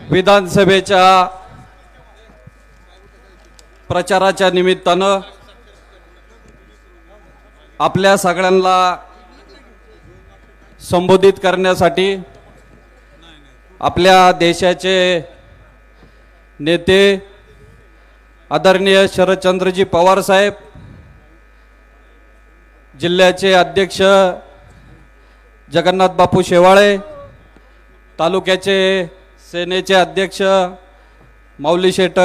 विधानसभेच्या प्रचाराच्या निमित्तानं आपल्या सगळ्यांना संबोधित करण्यासाठी आपल्या देशाचे नेते आदरणीय शरदचंद्रजी पवार साहेब, जिल्ह्याचे अध्यक्ष जगन्नाथ बापू शेवाळे, तालुक्याचे सेनेचे अध्यक्ष माऊली शेठ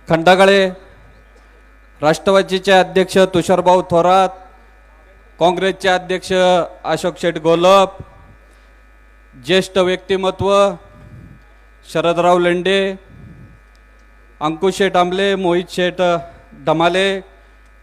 खंडागळे, राष्ट्रवादीचे अध्यक्ष तुषारभाऊ थोरात, काँग्रेसचे अध्यक्ष अशोक शेठ गोलप, ज्येष्ठ व्यक्तिमत्व शरदराव लेंडे, अंकुश शेठ आंबले, मोहित शेठ धमाले,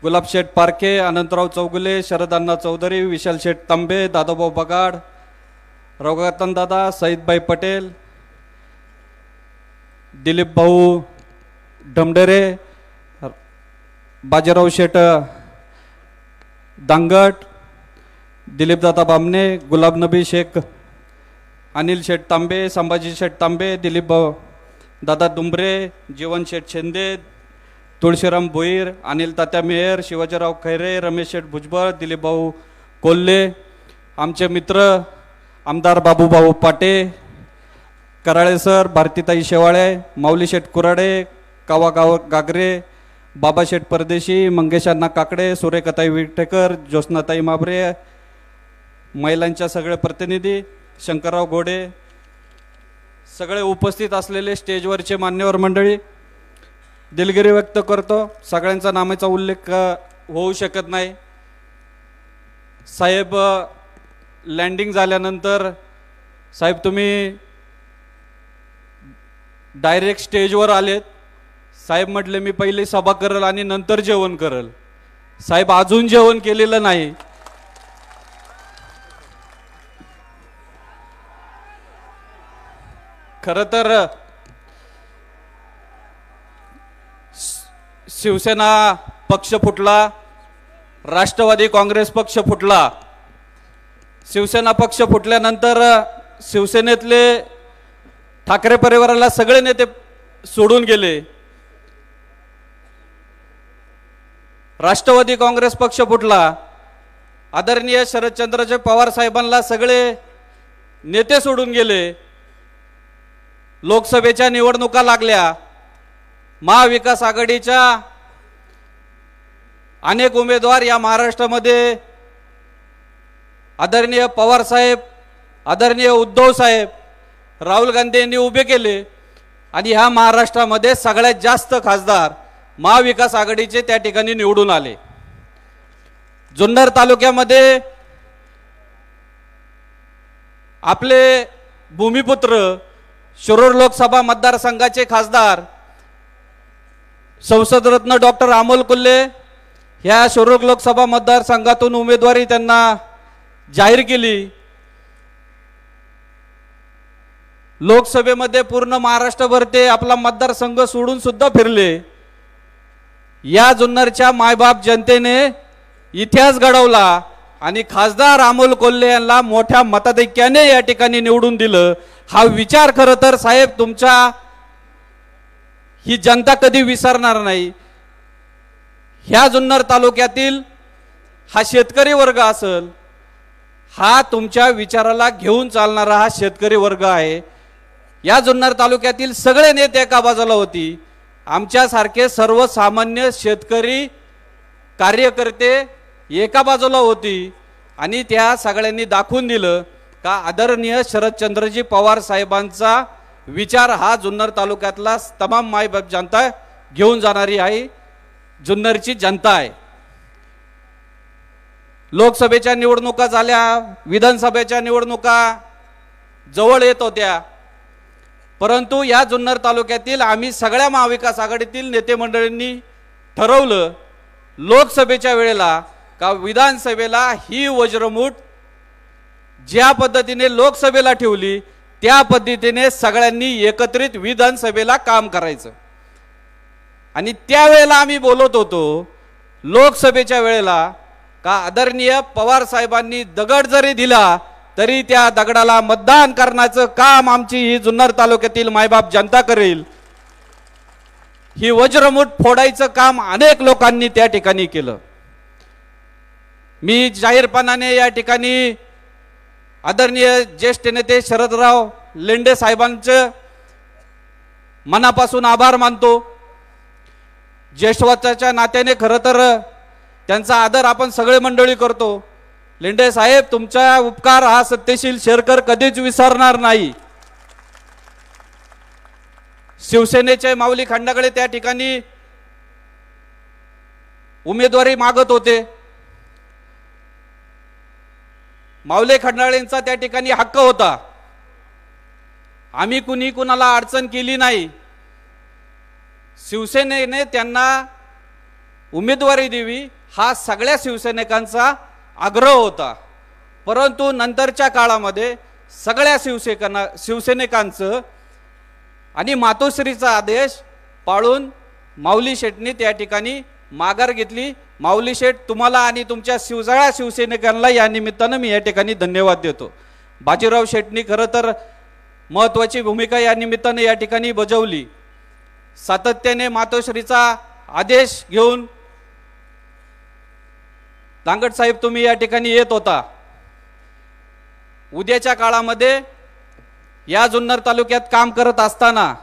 गुलाब शेठ पारखे, अनंतराव चौगुले, शरद अण्णा चौधरी, विशाल शेठ तांबे, दादाभाऊ बगाड, रघुनाथन दादा, सईदभाई पटेल, दिलीप भाऊ ढमढेरे, बाजीराव शेठ दांगट, दिलीप दादा बामणे, गुलाब नबी शेख, अनिल शेठ तांबे, संभाजी शेठ तांबे, दिलीप दादा दुंबरे, जीवन शेठ शिंदे, तुळशीराम भोईर, अनिल तात्या मेहर, शिवाजीराव खैरे, रमेश शेठ भुजबळ, दिलीप भाऊ कोल्हे, आमचे मित्र आमदार बाबूभाऊ पाटे, कराळे सर, भारतीताई शेवाळे, माऊली शेठ कुराडे, कावागाव गागरे, बाबा शेठ परदेशी, मंगेश अण्णा काकडे, सुरेखाताई विटेकर, ज्योत्स्नाताई माबरे, महिलांच्या सगळे प्रतिनिधी, शंकरराव घोडे, सगळे उपस्थित असलेले स्टेजवरचे मान्यवर मंडळी, दिलगिरी व्यक्त करतो. सगळ्यांचा नामाचा उल्लेख होऊ शकत नाही. साहेब लँडिंग झाल्यानंतर साहेब तुम्ही डायरेक्ट स्टेजवर आलेत. साहेब म्हटले मी पहिले सभा करल आणि नंतर जेवण करल. साहेब अजून जेवण केलेलं नाही. खरं तर शिवसेना पक्ष फुटला, राष्ट्रवादी काँग्रेस पक्ष फुटला. शिवसेना पक्ष फुटल्यानंतर शिवसेनेतले ठाकरे परिवाराला सगळे नेते सोडून गेले. राष्ट्रवादी काँग्रेस पक्ष फुटला, आदरणीय शरदचंद्रजी पवार साहेबांना सगळे नेते सोडून गेले. लोकसभेच्या निवडणुका लागल्या. महाविकास आघाडीच्या अनेक उमेदवार या महाराष्ट्रामध्ये आदरणीय पवार साहेब, आदरणीय उद्धव साहेब, राहुल गांधी यांनी उभे केले आणि ह्या महाराष्ट्रामध्ये सगळ्यात जास्त खासदार महाविकास आघाडीचे त्या ठिकाणी निवडून आले. जुन्नर तालुक्यामध्ये आपले भूमिपुत्र शिरूर लोकसभा मतदारसंघाचे खासदार संसदरत्न डॉक्टर अमोल कोल्हे ह्या शिरूर लोकसभा मतदारसंघातून उमेदवारी त्यांना जाहीर केली. लोकसभेमध्ये पूर्ण महाराष्ट्रभर ते आपला मतदारसंघ सोडून सुद्धा फिरले. या जुन्नरच्या मायबाप जनतेने इतिहास घडवला आणि खासदार अमोल कोल्हे यांना मोठ्या मताधिक्याने या ठिकाणी निवडून दिलं. हा विचार खरं तर साहेब तुमच्या ही जनता कधी विसरणार नाही. ह्या जुन्नर तालुक्यातील हा शेतकरी वर्ग असेल, हा तुमच्या विचाराला घेऊन चालणारा हा शेतकरी वर्ग आहे. या जुन्नर तालुक्यातील सगळे नेते एका बाजूला होती. आमच्यासारखे सर्वसामान्य शेतकरी कार्यकर्ते एका बाजूला होती आणि त्या सगळ्यांनी दाखवून दिलं का आदरणीय शरदचंद्रजी पवार साहेबांचा विचार हा जुन्नर तालुक्यातला तमाम मायबाप जनता घेऊन जाणारी आहे. जुन्नरची जनता आहे. लोकसभेच्या निवडणुका झाल्या, विधानसभेच्या निवडणुका जवळ येत होत्या, परंतु या जुन्नर तालुक्यातील आम्ही सगळ्या महाविकास आघाडीतील नेते मंडळींनी ठरवलं लोकसभेच्या वेळेला का विधानसभेला ही वज्रमूठ ज्या पद्धतीने लोकसभेला ठेवली त्या पद्धतीने सगळ्यांनी एकत्रित विधानसभेला काम करायचं. आणि त्यावेळेला आम्ही बोलत होतो लोकसभेच्या वेळेला का आदरणीय पवार साहेबांनी दगड जरी दिला तरी त्या दगडाला मतदान करण्याचं काम आमची ही जुन्नर तालुक्यातील मायबाप जनता करेल। ही वज्रमुठ फोडायचं काम अनेक लोकांनी त्या ठिकाणी केलं। मी जाहीरपणाने या ठिकाणी आदरणीय ज्येष्ठ नेते शरदराव लेंडे साहेबांचे मनापासून आभार मानतो। ज्येष्ठत्वाच्या नात्याने खरं तर त्यांचा आदर आपण सगळे मंडळी करतो। लेंडे साहेब, तुमचा उपकार हा सत्यशील शेरकर कधीच विसरणार नाही। शिवसेनेचे माऊली खंडागळे त्या ठिकाणी उमेदवारी मागत होते। माऊली खंडागळेंचा त्या ठिकाणी हक्क होता। आम्ही कुणी कुणाला अडचण केली नाही। शिवसेनेने त्यांना उमेदवारी द्यावी हा सगळ्या शिवसैनिकांचा आग्रह होता। परंतु नंतरच्या काळामध्ये सगळ्या शिवसैनिकांचं आणि मातोश्रीचा आदेश पाळून माऊली शेठनी त्या ठिकाणी माघार घेतली। माऊली शेठ, तुम्हाला आणि तुमच्या सगळ्या शिवसैनिकांना या निमित्तानं मी या ठिकाणी धन्यवाद देतो। बाजीराव शेठनी खरं तर महत्त्वाची भूमिका या निमित्ताने या ठिकाणी बजावली। सातत्याने मातोश्रीचा आदेश घेऊन दांगट साहेब तुम्ही या ठिकाणी येत होता। उद्याच्या काळामध्ये या जुन्नर तालुक्यात काम करत असताना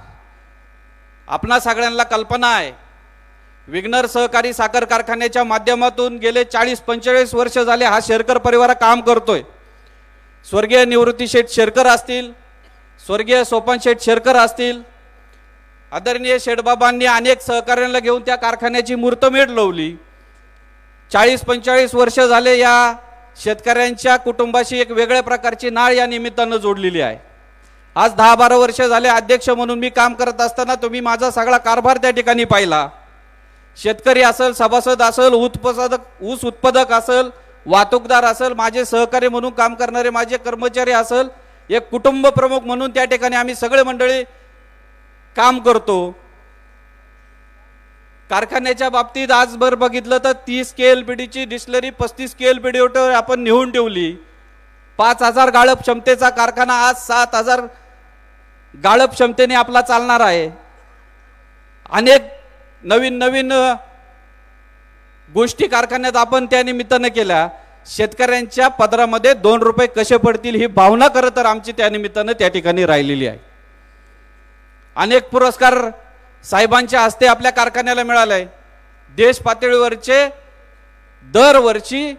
आपणा सगळ्यांना कल्पना आहे, विघ्नर सहकारी साखर कारखान्याच्या माध्यमातून गेले 40-45 वर्ष झाले हा शेरकर परिवार काम करतोय। स्वर्गीय निवृत्ती शेठ शेरकर असतील, स्वर्गीय सोपान शेठ शेरकर असतील, आदरणीय शेठबाबांनी अनेक सहकार्यांना घेऊन त्या कारखान्याची मुहूर्तमेढ लावली। 40-45 वर्ष झाले या शेतकऱ्यांच्या कुटुंबाशी एक वेगळ्या प्रकारची नाळ या निमित्तानं जोडलेली आहे। आज 10-12 वर्ष झाले अध्यक्ष म्हणून मी काम करत असताना तुम्ही माझा सगळा कारभार त्या ठिकाणी पाहिला। शेतकरी असेल, सभासद असेल, ऊस उत्पादक असेल, वाहतूकदार असेल, माझे सहकारी म्हणून काम करणारे माझे कर्मचारी असेल, एक कुटुंब प्रमुख म्हणून त्या ठिकाणी आम्ही सगळे मंडळी काम करतो। कारखान्याच्या बाबतीत आजभर बघितलं तर 30 KLPDची डिस्टिलरी 35 KLPDवर आपण नेऊन ठेवली। 5000 गाळप क्षमतेचा कारखाना आज 7000 गाळप क्षमतेने आपला चालणार आहे। अनेक नवीन नवीन गोष्टी कारखान्यात आपण त्या निमित्तानं केल्या। शेतकऱ्यांच्या पदरामध्ये 2 रुपये कसे पडतील ही भावना खरं तर आमची त्या निमित्तानं त्या ठिकाणी राहिलेली आहे। अनेक पुरस्कार साहेबांच्या हस्ते आपल्या कारखान्याला मिळाले। देश पातळीवरचे दरवर्षी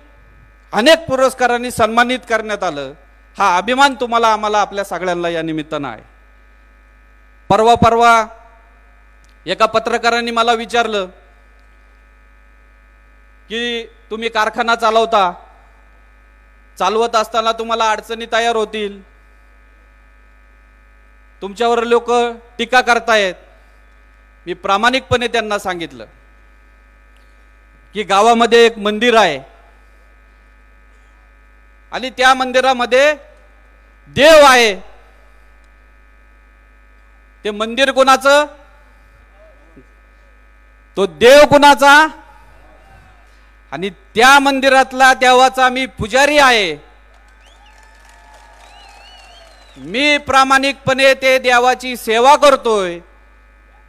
अनेक पुरस्कारांनी सन्मानित करण्यात आलं। हा अभिमान तुम्हाला आम्हाला आपल्या सगळ्यांना या निमित्तानं आहे। परवा एका पत्रकारांनी मला विचारलं की तुम्ही कारखाना चालवत असताना तुम्हाला अडचणी तयार होतील, तुमच्यावर लोक टीका करतायत। मी प्रामाणिकपणे त्यांना सांगितलं की गावामध्ये एक मंदिर आहे आणि त्या मंदिरामध्ये देव आहे। ते मंदिर कोणाचं? तो देव कोणाचा? आणि त्या मंदिरातला देवाचा मी पुजारी आहे। मी प्रामाणिकपणे ते देवाची सेवा करतोय,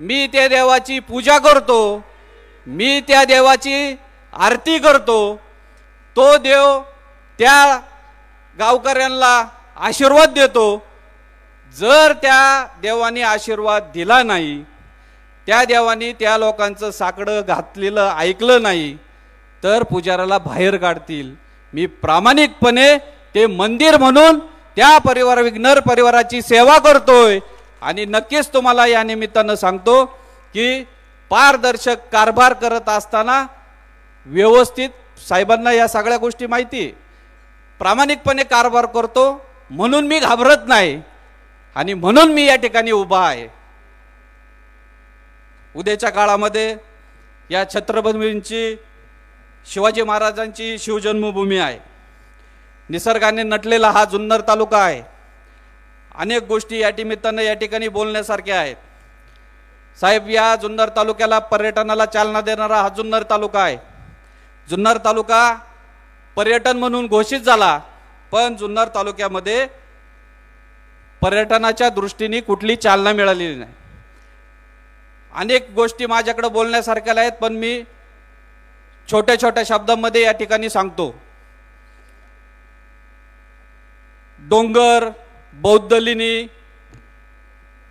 मी त्या देवाची पूजा करतो, मी त्या देवाची आरती करतो। तो देव त्या गावकऱ्यांना आशीर्वाद देतो। जर त्या देवाने आशीर्वाद दिला नाही, त्या देवाने त्या लोकांचं साकडं घातलेलं ऐकलं नाही तर पुजाऱ्याला बाहेर काढतील। मी प्रामाणिकपणे ते मंदिर म्हणून त्या विघ्नर परिवाराची सेवा करतोय आणि नक्कीच तुम्हाला या निमित्तानं सांगतो की पारदर्शक कारभार करत असताना व्यवस्थित साहेबांना या सगळ्या गोष्टी माहिती, प्रामाणिकपणे कारभार करतो म्हणून मी घाबरत नाही आणि म्हणून मी या ठिकाणी उभा आहे। उद्याच्या काळामध्ये या छत्रपतींची शिवाजी महाराजांची शिवजन्मभूमी आहे। निसर्गाने नटलेला हा जुन्नर तालुका आहे। अनेक गोष्टी या निमित्तानं या ठिकाणी बोलण्यासारख्या आहेत। साहेब, या जुन्नर तालुक्याला पर्यटनाला चालना देणारा हा जुन्नर तालुका आहे। जुन्नर तालुका पर्यटन म्हणून घोषित झाला पण जुन्नर तालुक्यामध्ये पर्यटनाच्या दृष्टीने कुठली चालना मिळालेली नाही। अनेक गोष्टी माझ्याकडे बोलण्यासारख्या आहेत, पण मी छोट्या छोट्या शब्दांमध्ये या ठिकाणी सांगतो। डोंगर, बौद्ध लेणी,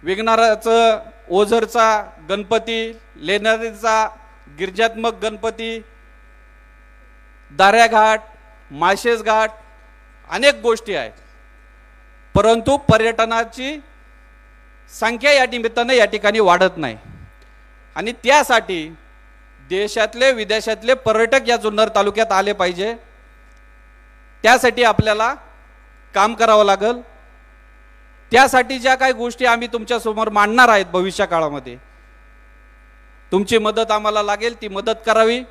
विघ्नराचं ओझरचा गणपती, लेणारीचा गिरिजात्मक गणपती, दाऱ्याघाट, माळशेज घाट, अनेक गोष्टी आहेत, परंतु पर्यटनाची संख्या या निमित्ताने या ठिकाणी वाढत नाही। आणि त्यासाठी देशातले विदेशातले पर्यटक या जुन्नर तालुक्यात आले पाहिजे। त्यासाठी आपल्याला काम करावं लागेल। त्यासाठी ज्या काही गोष्टी आम्ही तुमच्या समोर मांडणार आहेत भविष्य काळामध्ये, तुमची मदत आम्हाला लागेल, ती मदत करावी।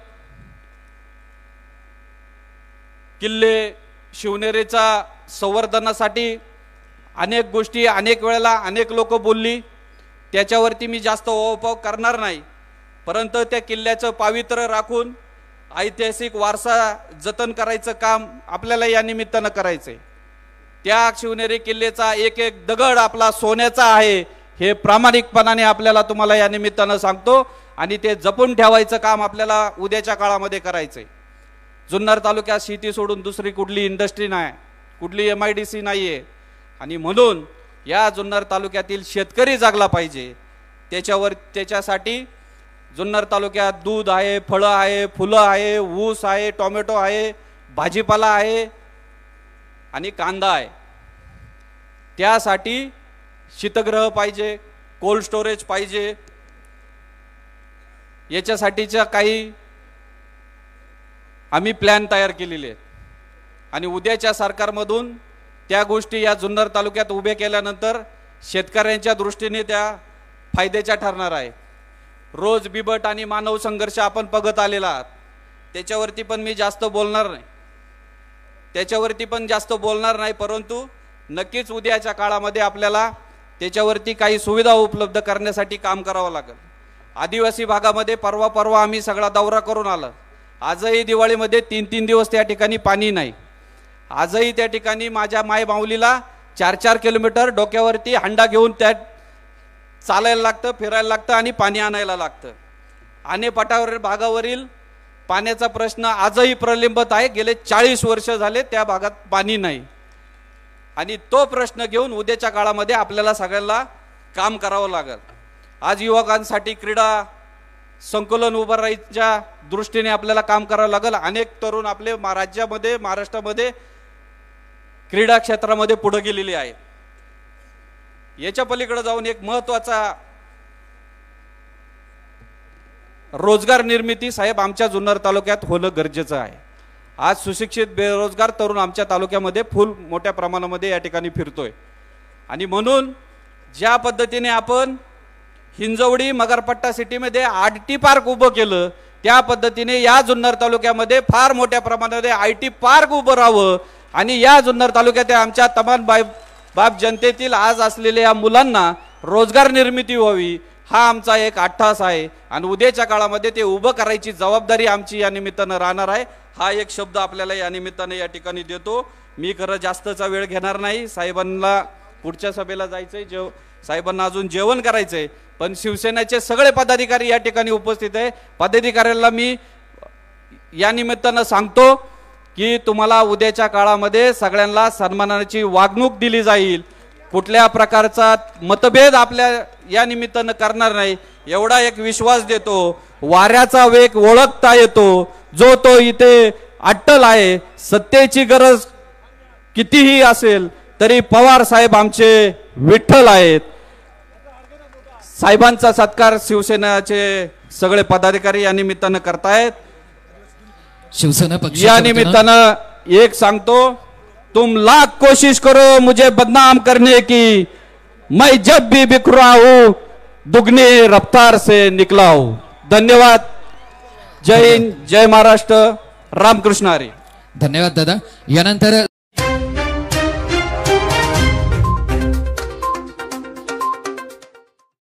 किल्ले शिवनेरीचा संवर्धनासाठी अनेक गोष्टी अनेक वेळेला अनेक लोक बोलली, त्याच्यावरती मी जास्त ओवापोह करणार नाही, परंतु त्या किल्ल्याचं पावित्र्य राखून ऐतिहासिक वारसा जतन करायचं काम आपल्याला या निमित्तानं करायचंय। त्या शिवनेरी किल्ल्याचा एक एक दगड आपला सोन्याचा आहे हे प्रामाणिकपणाने आपल्याला तुम्हाला या निमित्तानं सांगतो, आणि ते जपून ठेवायचं काम आपल्याला उद्याच्या काळामध्ये करायचंय। जुन्नर तालुक्यात शेती सोडून दुसरी कुठली इंडस्ट्री नाही, कुठली MIDC नाहीये, आणि म्हणून या जुन्नर तालुक्यातील शेतकरी जागला पाहिजे। त्याच्यासाठी जुन्नर तालुक्यात दूध आहे, फळं आहे, फुलं आहे, ऊस आहे, टोमॅटो आहे, भाजीपाला आहे आणि कांदा आहे। त्यासाठी शीतगृह पाहिजे, कोल्ड स्टोरेज पाहिजे, याच्यासाठीच्या काही आम्ही प्लॅन तयार केलेले आहेत, आणि उद्याच्या सरकारमधून त्या गोष्टी या जुन्नर तालुक्यात उभे केल्यानंतर शेतकऱ्यांच्या दृष्टीने त्या फायद्याच्या ठरणार आहे। रोज बिबट आणि मानव संघर्ष आपण बघत आलेला आहात, त्याच्यावरती पण मी जास्त बोलणार नाही, परंतु नक्कीच उद्याच्या काळामध्ये आपल्याला त्याच्यावरती काही सुविधा उपलब्ध करण्यासाठी काम करावं लागेल। आदिवासी भागामध्ये परवा आम्ही सगळा दौरा करून आलो, आजही दिवाळीमध्ये 3-3 दिवस त्या ठिकाणी पाणी नाही। आजही त्या ठिकाणी माझ्या माय माऊलीला 4-4 किलोमीटर डोक्यावरती हंडा घेऊन त्या चालायला लागतं, फिरायला लागतं आणि पाणी आणायला लागतं। आनेपाटावर भागावरील पाण्याचा प्रश्न आजही प्रलंबित आहे, गेले 40 वर्ष झाले त्या भागात पाणी नाही, आणि तो प्रश्न घेऊन उद्याच्या काळामध्ये आपल्याला सगळ्यांना काम करावं लागेल। आज युवकांसाठी क्रीडा संकुलन उभं राहायच्या दृष्टीने आपल्याला काम करावं लागेल। अनेक तरुण आपले राज्यामध्ये महाराष्ट्रामध्ये क्रीडा क्षेत्रामध्ये पुढे गेलेले आहेत। याच्या पलीकडे जाऊन एक महत्त्वाचा रोजगार निर्मिती साहेब आमच्या जुन्नर तालुक्यात होणं गरजेचं आहे। आज सुशिक्षित बेरोजगार तरुण आमच्या तालुक्यामध्ये फुल मोठ्या प्रमाणामध्ये या ठिकाणी फिरतोय, आणि म्हणून ज्या पद्धतीने आपण हिंजवडी मगरपट्टा सिटीमध्ये RT पार्क उभं केलं, त्या पद्धतीने या जुन्नर तालुक्यामध्ये फार मोठ्या प्रमाणामध्ये IT पार्क उभं राहावं, आणि या जुन्नर तालुक्यात आमच्या तमाम बाप जनतेतील आज असलेल्या या मुलांना रोजगार निर्मिती व्हावी, हा आमचा एक अट्टास आहे, आणि उद्याच्या काळामध्ये ते उभं करायची जबाबदारी आमची या निमित्तानं राहणार आहे। हा एक शब्द आपल्याला या निमित्तानं या ठिकाणी देतो। मी खरं जास्तचा वेळ घेणार नाही, साहेबांना पुढच्या सभेला जायचंय, साहेबांना अजून जेवण करायचंय, पण शिवसेनेचे सगळे पदाधिकारी या ठिकाणी उपस्थित आहे। पदाधिकाऱ्यांना मी या निमित्तानं सांगतो की तुम्हाला उद्याच्या काळामध्ये सगळ्यांना सन्मानाची वागणूक दिली जाईल, कुठल्या प्रकारचा मतभेद आपल्या या निमित्तानं करणार नाही, एवढा एक विश्वास देतो। वाऱ्याचा वेग ओळखता येतो, जो तो इथे अट्टल आहे, सत्तेची गरज कितीही असेल तरी पवार साहेब आमचे विठ्ठल आहेत। साहेबांचा सत्कार शिवसेनेचे सगळे पदाधिकारी या निमित्तानं करतायत। शिवसेना पक्ष या निमित्तानं एक सांगतो, तुम लाख कोशिश करो मुझे बदनाम करने की, मैं जब भी बिखरा हूं दुगनी रफ्तार से निकला हूं। धन्यवाद। जय हिंद, जय महाराष्ट्र, रामकृष्ण हरी। धन्यवाद दादा। यानंतर